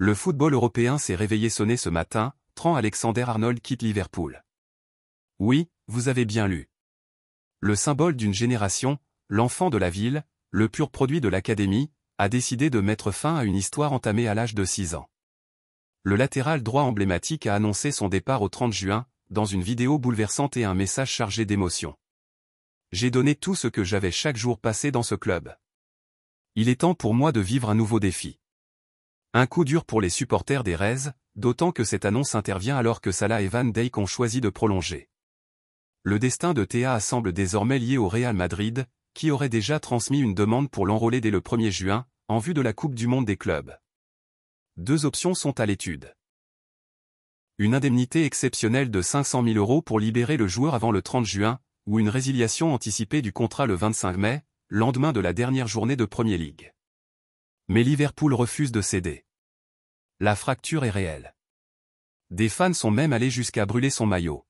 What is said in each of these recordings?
Le football européen s'est réveillé sonné ce matin, Trent Alexander-Arnold quitte Liverpool. Oui, vous avez bien lu. Le symbole d'une génération, l'enfant de la ville, le pur produit de l'académie, a décidé de mettre fin à une histoire entamée à l'âge de 6 ans. Le latéral droit emblématique a annoncé son départ au 30 juin, dans une vidéo bouleversante et un message chargé d'émotion. J'ai donné tout ce que j'avais chaque jour passé dans ce club. Il est temps pour moi de vivre un nouveau défi. Un coup dur pour les supporters des Reds, d'autant que cette annonce intervient alors que Salah et Van Dijk ont choisi de prolonger. Le destin de Théa semble désormais lié au Real Madrid, qui aurait déjà transmis une demande pour l'enrôler dès le 1er juin, en vue de la Coupe du Monde des clubs. Deux options sont à l'étude. Une indemnité exceptionnelle de 500 000 € pour libérer le joueur avant le 30 juin, ou une résiliation anticipée du contrat le 25 mai, lendemain de la dernière journée de Premier League. Mais Liverpool refuse de céder. La fracture est réelle. Des fans sont même allés jusqu'à brûler son maillot.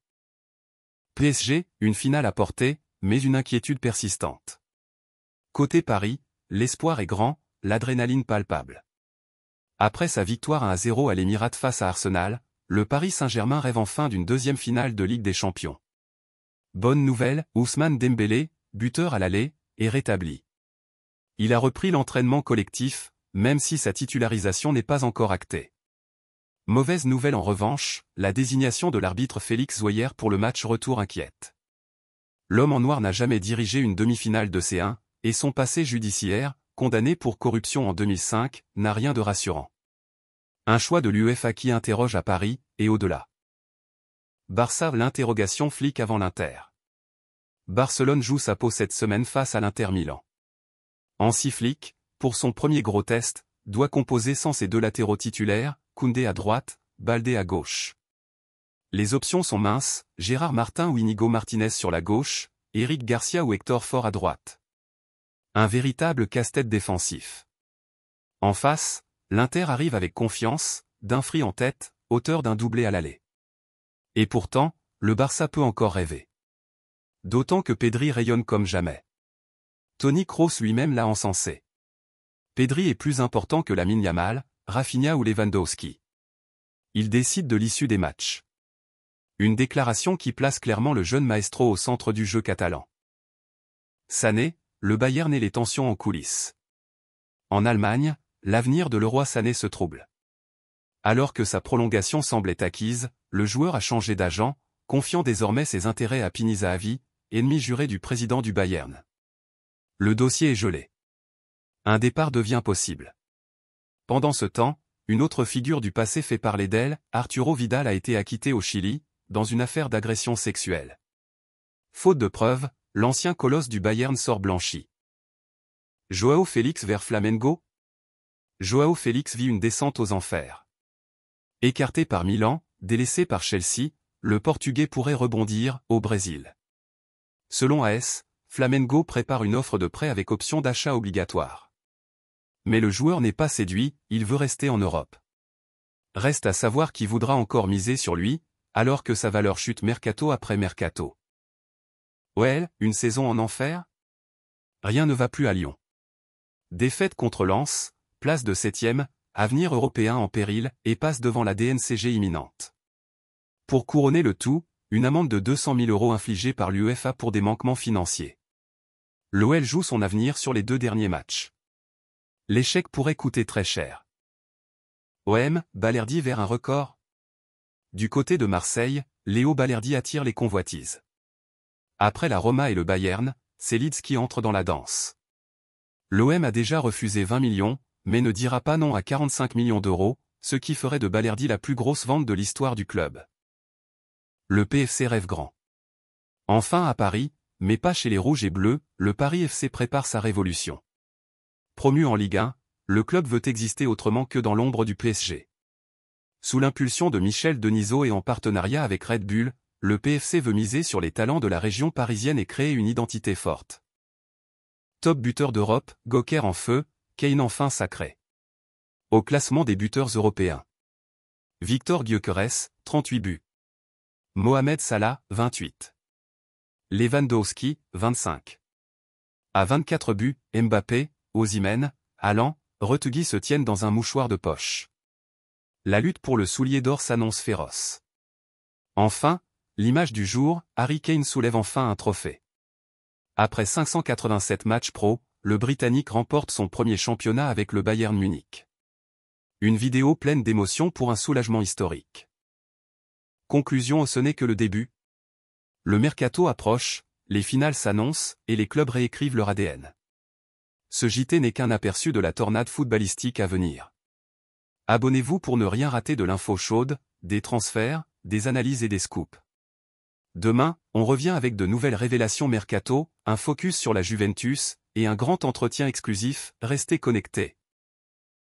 PSG, une finale à portée, mais une inquiétude persistante. Côté Paris, l'espoir est grand, l'adrénaline palpable. Après sa victoire 1-0 à l'Émirate face à Arsenal, le Paris Saint-Germain rêve enfin d'une deuxième finale de Ligue des Champions. Bonne nouvelle, Ousmane Dembélé, buteur à l'aller, est rétabli. Il a repris l'entraînement collectif, même si sa titularisation n'est pas encore actée. Mauvaise nouvelle en revanche, la désignation de l'arbitre Félix Zouyer pour le match retour inquiète. L'homme en noir n'a jamais dirigé une demi-finale de C1, et son passé judiciaire, condamné pour corruption en 2005, n'a rien de rassurant. Un choix de l'UEFA qui interroge à Paris, et au-delà. Barça, l'interrogation flic avant l'Inter. Barcelone joue sa peau cette semaine face à l'Inter Milan. Hansi Flick, pour son premier gros test, doit composer sans ses deux latéraux titulaires, Koundé à droite, Baldé à gauche. Les options sont minces, Gérard Martin ou Inigo Martinez sur la gauche, Eric Garcia ou Hector Ford à droite. Un véritable casse-tête défensif. En face, l'Inter arrive avec confiance, Dumfries en tête, auteur d'un doublé à l'aller. Et pourtant, le Barça peut encore rêver. D'autant que Pedri rayonne comme jamais. Toni Kroos lui-même l'a encensé. Pedri est plus important que Lamine Yamal, Rafinha ou Lewandowski. Il décide de l'issue des matchs. Une déclaration qui place clairement le jeune maestro au centre du jeu catalan. Sané, le Bayern et les tensions en coulisses. En Allemagne, l'avenir de Leroy Sané se trouble. Alors que sa prolongation semblait acquise, le joueur a changé d'agent, confiant désormais ses intérêts à Pini Zahavi, ennemi juré du président du Bayern. Le dossier est gelé. Un départ devient possible. Pendant ce temps, une autre figure du passé fait parler d'elle, Arturo Vidal a été acquitté au Chili, dans une affaire d'agression sexuelle. Faute de preuves, l'ancien colosse du Bayern sort blanchi. Joao Félix vers Flamengo? Joao Félix vit une descente aux enfers. Écarté par Milan, délaissé par Chelsea, le Portugais pourrait rebondir au Brésil. Selon AS, Flamengo prépare une offre de prêt avec option d'achat obligatoire. Mais le joueur n'est pas séduit, il veut rester en Europe. Reste à savoir qui voudra encore miser sur lui, alors que sa valeur chute mercato après mercato. OL, une saison en enfer? Rien ne va plus à Lyon. Défaite contre Lens, place de 7e, avenir européen en péril, et passe devant la DNCG imminente. Pour couronner le tout, une amende de 200 000 € infligée par l'UEFA pour des manquements financiers. L'OL joue son avenir sur les 2 derniers matchs. L'échec pourrait coûter très cher. OM, Balerdi vers un record? Du côté de Marseille, Léo Balerdi attire les convoitises. Après la Roma et le Bayern, c'est Leeds qui entre dans la danse. L'OM a déjà refusé 20 millions, mais ne dira pas non à 45 millions €, ce qui ferait de Balerdi la plus grosse vente de l'histoire du club. Le PFC rêve grand. Enfin à Paris, mais pas chez les Rouges et Bleus, le Paris FC prépare sa révolution. Promu en Ligue 1, le club veut exister autrement que dans l'ombre du PSG. Sous l'impulsion de Michel Denisot et en partenariat avec Red Bull, le PFC veut miser sur les talents de la région parisienne et créer une identité forte. Top buteur d'Europe, Goker en feu, Kane enfin sacré. Au classement des buteurs européens. Victor Gyökeres, 38 buts. Mohamed Salah, 28. Lewandowski, 25. À 24 buts, Mbappé, Osimhen, Haaland, Retegui se tiennent dans un mouchoir de poche. La lutte pour le soulier d'or s'annonce féroce. Enfin, l'image du jour, Harry Kane soulève enfin un trophée. Après 587 matchs pro, le Britannique remporte son premier championnat avec le Bayern Munich. Une vidéo pleine d'émotions pour un soulagement historique. Conclusion, ce n'est que le début. Le mercato approche, les finales s'annoncent, et les clubs réécrivent leur ADN. Ce JT n'est qu'un aperçu de la tornade footballistique à venir. Abonnez-vous pour ne rien rater de l'info chaude, des transferts, des analyses et des scoops. Demain, on revient avec de nouvelles révélations mercato, un focus sur la Juventus, et un grand entretien exclusif, restez connectés.